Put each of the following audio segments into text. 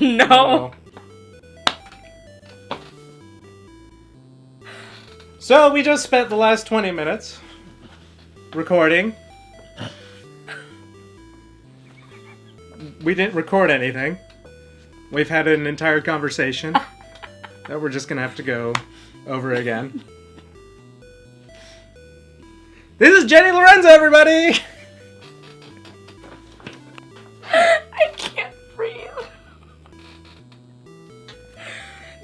No. So we just spent the last 20 minutes recording. We didn't record anything. We've had an entire conversation that we're just gonna have to go over again. This is Jenny Lorenzo, everybody! I can't breathe.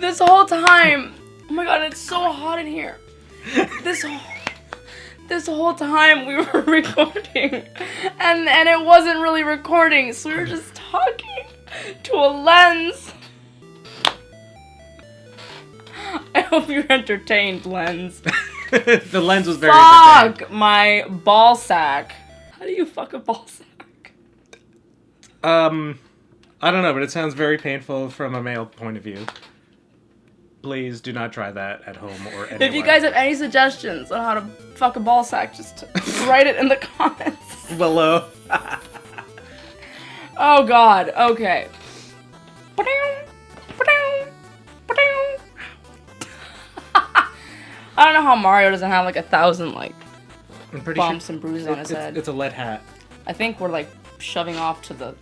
This whole time, oh my god, it's so hot in here. This whole time we were recording, and it wasn't really recording, so we were just talking to a lens. I hope you're entertained, lens. The lens was very entertaining. Fuck my ball sack. How do you fuck a ball sack? I don't know, but it sounds very painful from a male point of view. Please do not try that at home or anywhere. If you guys have any suggestions on how to fuck a ball sack, just write it in the comments below. Oh god, okay. I don't know how Mario doesn't have like 1,000 like bumps and bruises on his head. It's a lead hat. I think we're like shoving off to the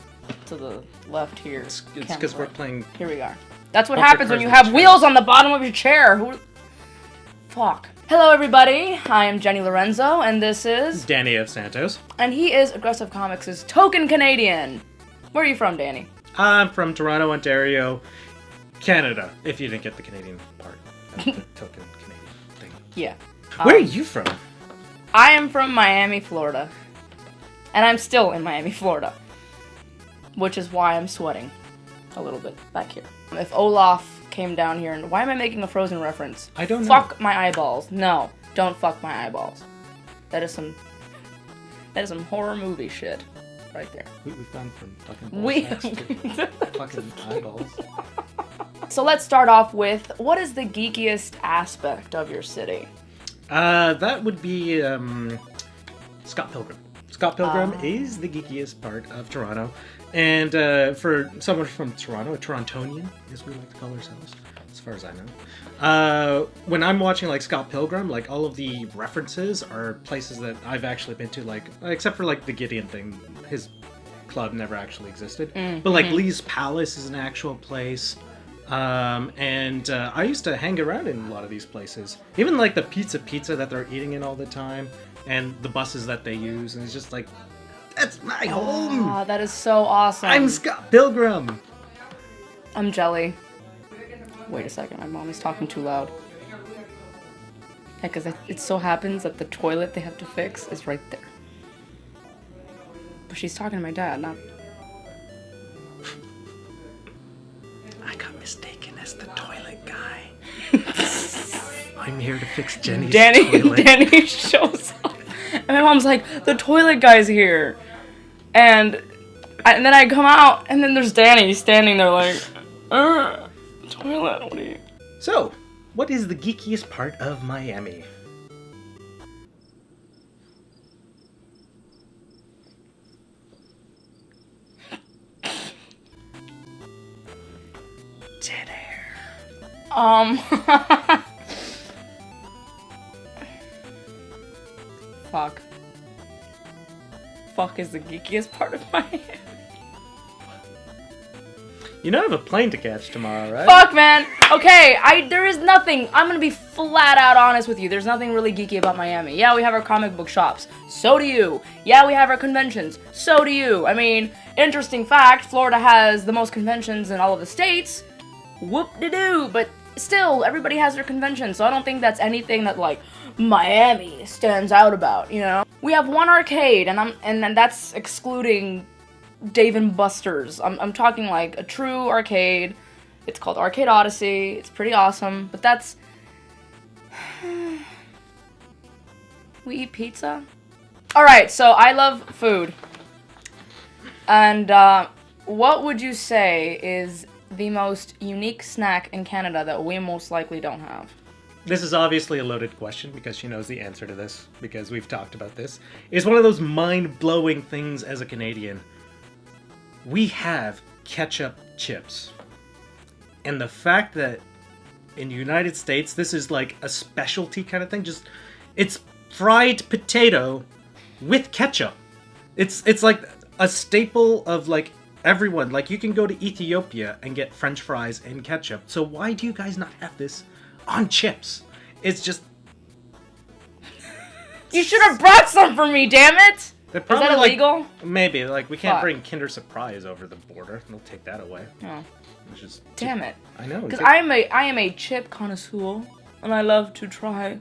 left here. It's because we're playing. Here we are. That's what happens when you have wheels on the bottom of your chair. Fuck. Hello everybody, I am Jenny Lorenzo, and this is... Danny F. Santos. And he is Aggressive Comics' token Canadian. Where are you from, Danny? I'm from Toronto, Ontario, Canada, if you didn't get the Canadian part of the token Canadian thing. Yeah. Where are you from? I am from Miami, Florida. And I'm still in Miami, Florida. Which is why I'm sweating a little bit back here. If Olaf came down here and... Why am I making a Frozen reference? I don't know. Fuck my eyeballs. No, don't fuck my eyeballs. That is some horror movie shit right there. We've gone from fucking balls to fucking eyeballs. So let's start off with, what is the geekiest aspect of your city? That would be Scott Pilgrim. Scott Pilgrim is the geekiest part of Toronto. And for someone from Toronto, a Torontonian, as we like to call ourselves, as far as I know, when I'm watching like Scott Pilgrim, like all of the references are places that I've actually been to, like except for like the Gideon thing, his club never actually existed. But like Lee's Palace is an actual place. And I used to hang around in a lot of these places. Even like the pizza that they're eating in all the time, and the buses that they use, and it's just like, that's my home! Oh, that is so awesome. I'm Scott Pilgrim! I'm Jelly. Wait a second, my mom is talking too loud. Yeah, because it so happens that the toilet they have to fix is right there. But she's talking to my dad, not... I got mistaken as the toilet guy. I'm here to fix Jenny's toilet. Danny shows up. And my mom's like, the toilet guy's here. And then I come out, and then there's Danny standing there like, toilet, what are you... So, what is the geekiest part of Miami? Dead air. Fuck. Fuck is the geekiest part of Miami. You know I have a plane to catch tomorrow, right? Fuck, man. Okay, there is nothing. I'm gonna be flat out honest with you. There's nothing really geeky about Miami. Yeah, we have our comic book shops. So do you. Yeah, we have our conventions. So do you. I mean, interesting fact, Florida has the most conventions in all of the states. Whoop-de-doo. But still, everybody has their convention, so I don't think that's anything that, like, Miami stands out about, you know? We have one arcade, and that's excluding Dave & Buster's. I'm talking like a true arcade. It's called Arcade Odyssey. It's pretty awesome, but that's... We eat pizza? Alright, so I love food. And what would you say is the most unique snack in Canada that we most likely don't have? This is obviously a loaded question because she knows the answer to this, because we've talked about this. It's one of those mind-blowing things as a Canadian. We have ketchup chips. And the fact that in the United States, this is like a specialty kind of thing. It's fried potato with ketchup. It's like a staple of like everyone. Like you can go to Ethiopia and get French fries and ketchup. So why do you guys not have this on chips? It's just... You should have brought some for me, damn it! Is that illegal? Maybe. Like, we can't Fuck. bring Kinder Surprise over the border. They'll take that away. Oh. Which is Damn it. I know. Because I am a chip connoisseur, and I love to try...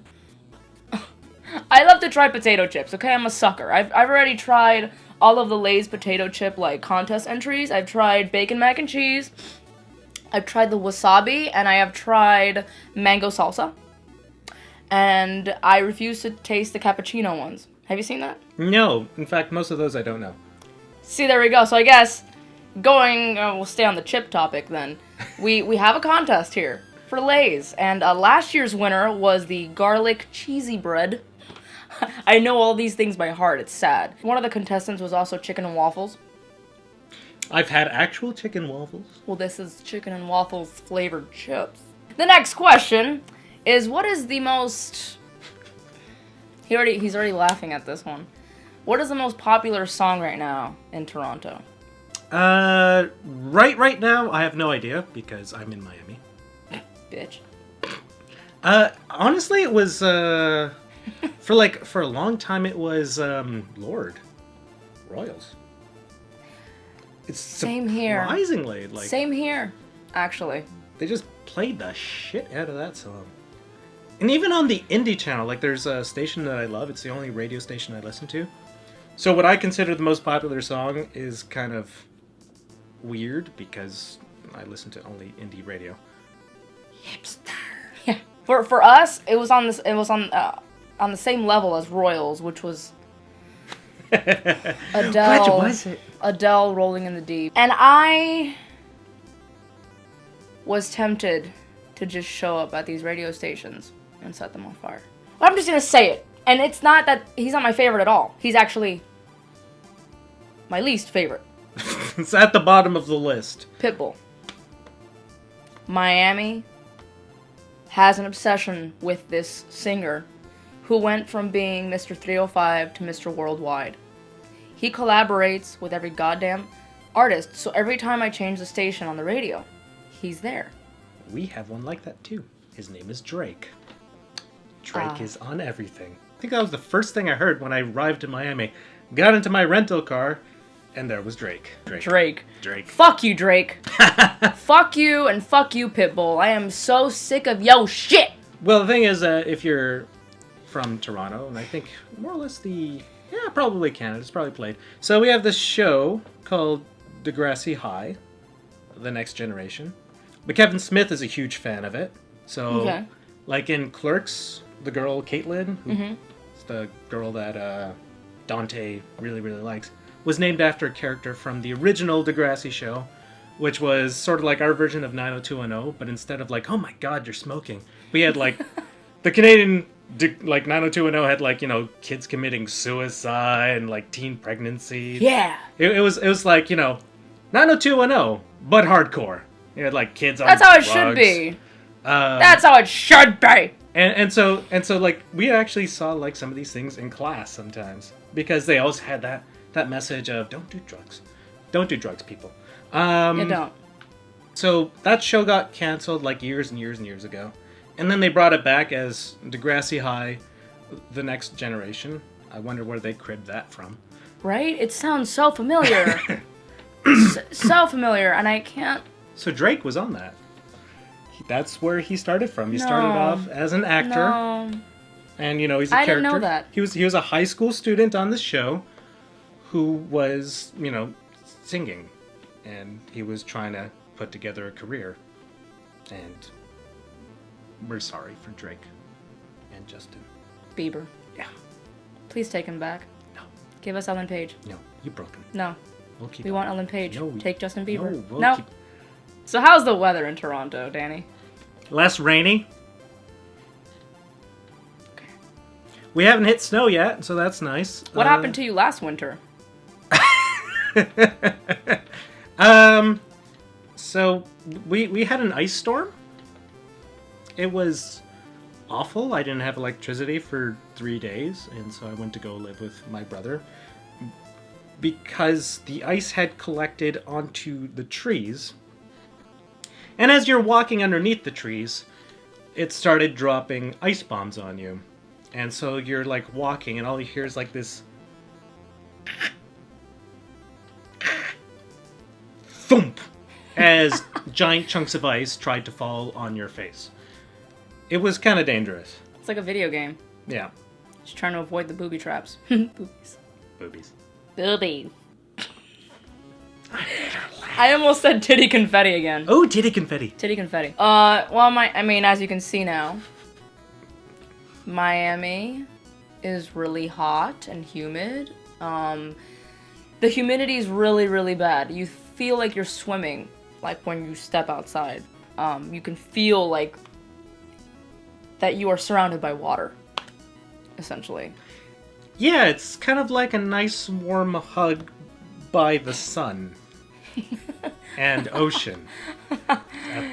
I love to try potato chips, okay? I'm a sucker. I've already tried all of the Lay's potato chip, like, contest entries. I've tried bacon mac and cheese. I've tried the wasabi, and I have tried mango salsa. And I refuse to taste the cappuccino ones. Have you seen that? No. In fact, most of those I don't know. See, there we go. So I guess we'll stay on the chip topic then. We have a contest here for Lay's. And last year's winner was the garlic cheesy bread. I know all these things by heart. It's sad. One of the contestants was also chicken and waffles. I've had actual chicken waffles. Well, this is chicken and waffles flavored chips. The next question is, what is the most... He's already laughing at this one. What is the most popular song right now in Toronto? Right now, I have no idea because I'm in Miami. Bitch. Honestly, it was, for a long time, it was, Lord. Royals. It's Same here. Surprisingly, like... Same here, actually. They just played the shit out of that song. And even on the indie channel, like there's a station that I love. It's the only radio station I listen to. So what I consider the most popular song is kind of weird because I listen to only indie radio. Hipster. Yeah. For us, it was on the same level as Royals, which was Adele. What was it? Adele, Rolling in the Deep. And I was tempted to just show up at these radio stations and set them on fire. But I'm just gonna say it. And it's not that he's not my favorite at all. He's actually my least favorite. It's at the bottom of the list. Pitbull. Miami has an obsession with this singer who went from being Mr. 305 to Mr. Worldwide. He collaborates with every goddamn artist, so every time I change the station on the radio, he's there. We have one like that too. His name is Drake. Drake is on everything. I think that was the first thing I heard when I arrived in Miami. Got into my rental car, and there was Drake. Drake. Fuck you, Drake. Fuck you, and fuck you, Pitbull. I am so sick of yo shit. Well, the thing is, if you're from Toronto, and I think more or less probably Canada's probably played. So we have this show called Degrassi High, The Next Generation. But Kevin Smith is a huge fan of it. So, like in Quirks, the girl Caitlin, who's the girl that Dante really, really likes, was named after a character from the original Degrassi show, which was sort of like our version of 90210, but instead of like, oh my god, you're smoking, we had like, the Canadian, like 90210 had like, kids committing suicide and like teen pregnancy. Yeah. It was like, 90210, but hardcore. You had like kids on That's how it drugs. should be. That's how it should be. And so like we actually saw like some of these things in class sometimes because they always had that message of don't do drugs, people. You don't. So that show got canceled like years and years and years ago, and then they brought it back as Degrassi High, The Next Generation. I wonder where they cribbed that from. Right? It sounds so familiar. So familiar, and I can't. So Drake was on that. That's where he started from. He started off as an actor. No. And, he's a character. I didn't know that. He was a high school student on the show who was, singing. And he was trying to put together a career. And we're sorry for Drake and Justin Bieber. Yeah. Please take him back. No. Give us Ellen Page. No, you broke him. No. We'll keep We want Ellen Page. No. Take Justin Bieber. No, we'll no. keep... So how's the weather in Toronto, Danny? Less rainy. Okay. We haven't hit snow yet, so that's nice. What happened to you last winter? So we had an ice storm. It was awful. I didn't have electricity for 3 days, and so I went to go live with my brother because the ice had collected onto the trees. And as you're walking underneath the trees, it started dropping ice bombs on you. And so you're like walking, and all you hear is like this thump as giant chunks of ice tried to fall on your face. It was kind of dangerous. It's like a video game. Yeah. Just trying to avoid the booby traps. Boobies. Boobies. Boobies. I almost said titty confetti again. Oh, titty confetti. Titty confetti. As you can see now, Miami is really hot and humid. The humidity is really, really bad. You feel like you're swimming, like when you step outside. You can feel like that you are surrounded by water, essentially. Yeah, it's kind of like a nice warm hug by the sun and ocean at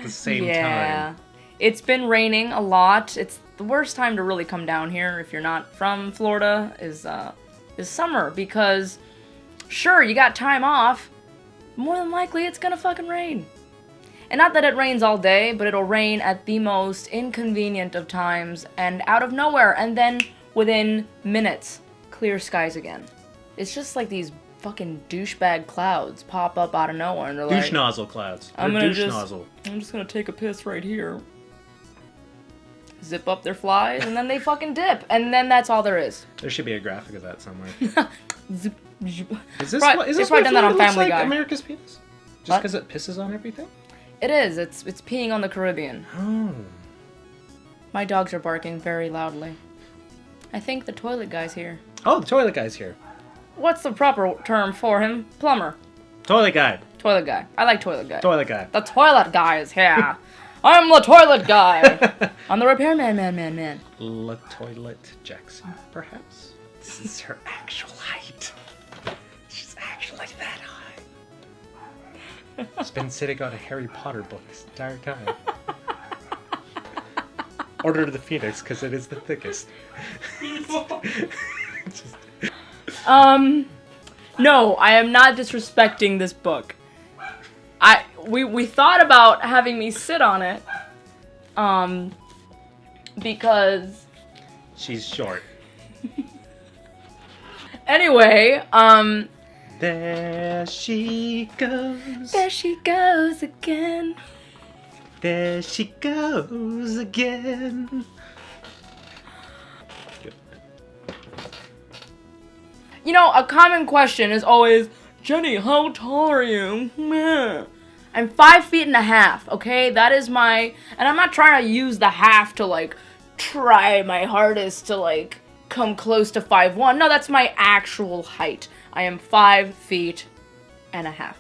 the same time. It's been raining a lot. It's the worst time to really come down here if you're not from Florida is summer, because sure, you got time off, more than likely it's gonna fucking rain. And not that it rains all day, but it'll rain at the most inconvenient of times and out of nowhere, and then within minutes, clear skies again. It's just like these fucking douchebag clouds pop up out of nowhere, and they're like, douche nozzle clouds. I'm just gonna take a piss right here. Zip up their flies, and then they fucking dip, and then that's all there is. There should be a graphic of that somewhere. Zip, zip. Is this Probably why done that on Florida looks Family like Guy. America's penis? Just What? because it pisses on everything? It is. It's peeing on the Caribbean. Oh. My dogs are barking very loudly. I think the toilet guy's here. Oh, the toilet guy's here. What's the proper term for him? Plumber. Toilet guy. Toilet guy. I like toilet guy. Toilet guy. The toilet guy is here. I'm the toilet guy. I'm the repairman, man. La Toilet Jackson, perhaps? This is her actual height. She's actually that high. She's been sitting on a Harry Potter book this entire time. Order of the Phoenix, because it is the thickest. No, I am not disrespecting this book. We thought about having me sit on it, because She's short. anyway, There she goes. there she goes again. There she goes again. You know, a common question is always, Jenny, how tall are you? Meh. I'm 5'1.5", okay? That is my... And I'm not trying to use the half to, like, try my hardest to, like, come close to 5'1". No, that's my actual height. I am 5'1.5".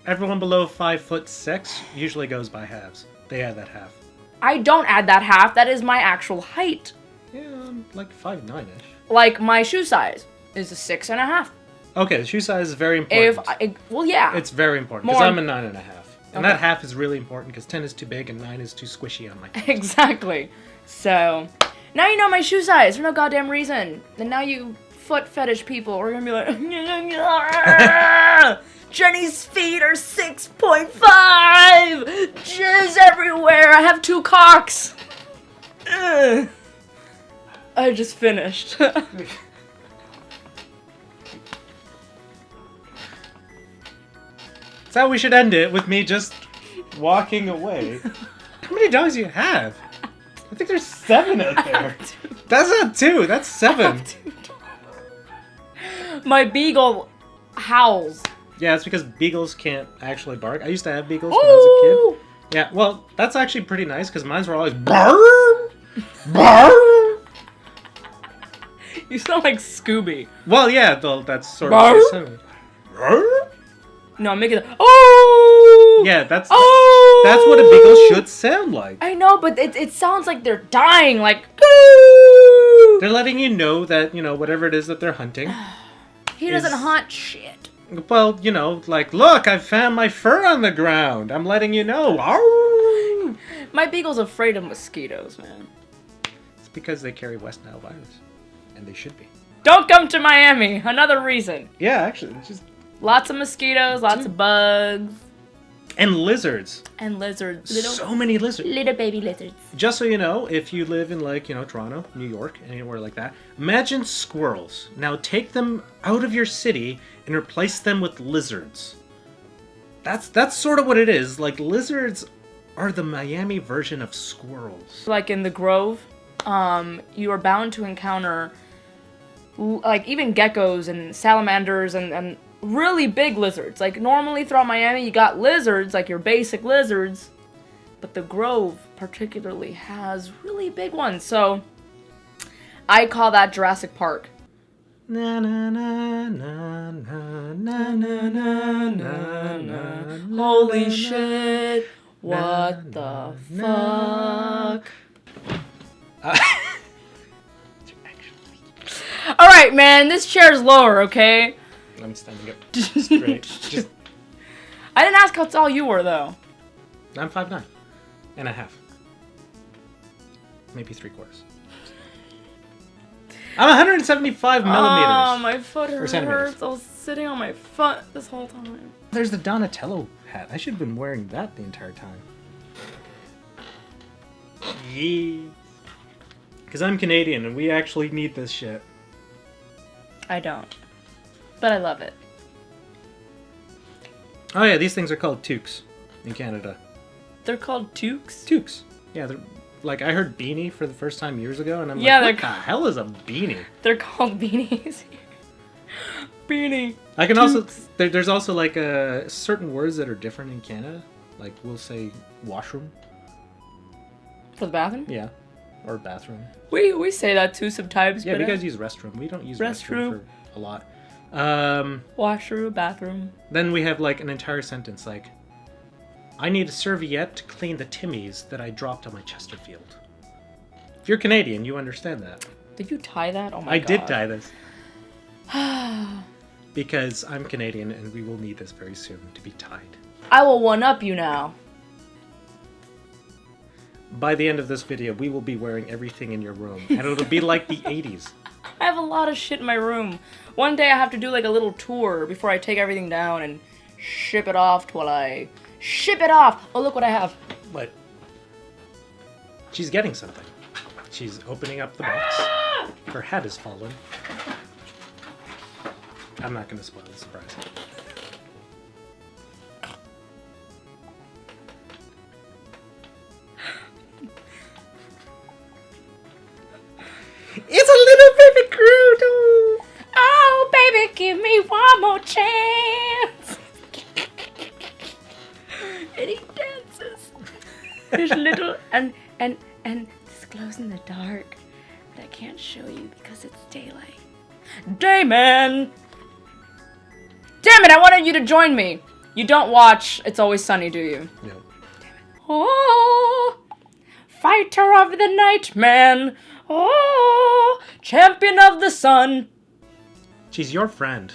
Everyone below 5'6" usually goes by halves. They add that half. I don't add that half. That is my actual height. Yeah, I'm like 5'9"-ish. Like, my shoe size is a 6.5. Okay, the shoe size is very important. Well, yeah. It's very important, because More- I'm a 9.5. And Okay. that half is really important, because 10 is too big and 9 is too squishy on my feet. Exactly. So, now you know my shoe size for no goddamn reason. And now you foot fetish people are gonna be like, Jenny's feet are 6.5! Jizz everywhere! I have 2 cocks! Ugh. I just finished. That's how we should end it, with me just walking away. How many dogs do you have? I think there's 7 out there. That's not 2, that's 7. My beagle howls. Yeah, it's because beagles can't actually bark. I used to have beagles when I was a kid. Yeah, well, that's actually pretty nice, because mine were always bark, bark. You sound like Scooby. Well, yeah, that's sort Bark. of the sound. No, I'm making it. Oh! Yeah, that's Oh! that's what a beagle should sound like. I know, but it sounds like they're dying, like. They're letting you know that, whatever it is that they're hunting. He doesn't hunt shit. Well, you know, like, look, I found my fur on the ground. I'm letting you know. Arr! My beagle's afraid of mosquitoes, man. It's because they carry West Nile virus. And they should be. Don't come to Miami. Another reason. Yeah, actually, it's just... Lots of mosquitoes, lots of bugs. And lizards. And lizards. So many lizards. Little baby lizards. Just so you know, if you live in, like, you know, Toronto, New York, anywhere like that, imagine squirrels. Now take them out of your city and replace them with lizards. That's sort of what it is. Like, lizards are the Miami version of squirrels. Like in the Grove, you are bound to encounter, like, even geckos and salamanders and really big lizards. Like, normally throughout Miami, you got lizards, like your basic lizards, but the Grove particularly has really big ones. So I call that Jurassic Park. Na na na na na na na na na na. Holy shit! What the fuck? All right, man. This chair's lower, okay? I'm standing up straight. Just, I didn't ask how tall you were, though. I'm 5'9" and a half. Maybe 3/4. I'm 175 millimeters. Oh, my foot Or centimeters. hurts. I was sitting on my foot this whole time. There's the Donatello hat. I should have been wearing that the entire time. Yeah. Because I'm Canadian and we actually need this shit. I don't. But I love it. Oh yeah, these things are called toques in Canada. They're called toques? Toques. Yeah, they're like, I heard beanie for the first time years ago, and I'm Yeah, like, what the hell is a beanie? They're called beanies. Beanie. I can Toques. also there's also like certain words that are different in Canada. Like we'll say washroom. For the bathroom? Yeah, or bathroom. We say that too sometimes. Yeah, but you guys use restroom. We don't use restroom for a lot. Washroom, bathroom. Then we have like an entire sentence like, I need a serviette to clean the Timmies that I dropped on my Chesterfield. If you're Canadian, you understand that. Did you tie that? Oh my god. I did tie this. Because I'm Canadian and we will need this very soon to be tied. I will one-up you now. By the end of this video, we will be wearing everything in your room. And it'll be like the 80s. I have a lot of shit in my room. One day I have to do like a little tour before I take everything down and ship it off while I ship it off. Oh, look what I have. What? She's getting something. She's opening up the box. Her hat has fallen. I'm not going to spoil the surprise. It's a little baby Groot! Oh, baby, give me one more chance. And he dances. There's little and this glows in the dark, but I can't show you because it's daylight. Dayman! Damn it! I wanted you to join me. You don't watch It's Always Sunny, do you? No. Damn it. Oh, fighter of the night, man. Oh, champion of the sun. She's your friend.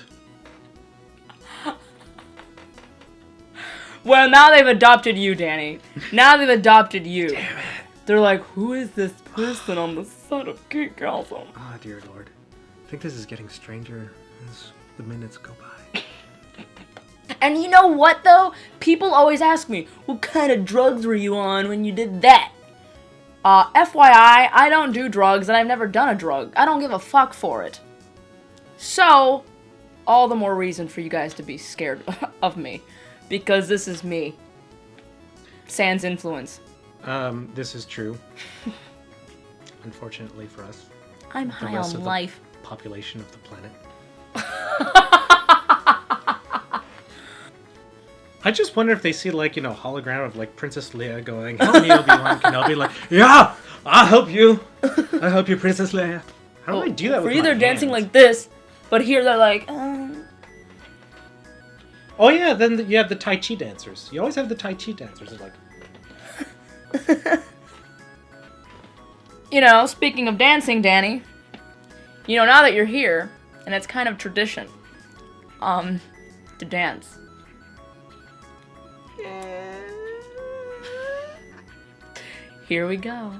Well, now they've adopted you, Danny. Now they've adopted you. Damn it. They're like, who is this person on the set of Geekgasm? Ah, dear Lord. I think this is getting stranger as the minutes go by. And you know what, though? People always ask me, what kind of drugs were you on when you did that? FYI, I don't do drugs, and I've never done a drug. I don't give a fuck for it. So, all the more reason for you guys to be scared of me. Because this is me. Sans influence. This is true. Unfortunately for us. I'm The high rest on of the life. population of the planet. I just wonder if they see, like, you know, hologram of, like, Princess Leia going, help me, Obi-Wan Kenobi, like, yeah, I'll help you. I'll help you, Princess Leia. How do I do that with We're my either dancing hands? like this, but here they're like, Oh, yeah, then you have the Tai Chi dancers. You always have the Tai Chi dancers. They're like... You know, speaking of dancing, Danny, you know, now that you're here, and it's kind of tradition, to dance. Here we go.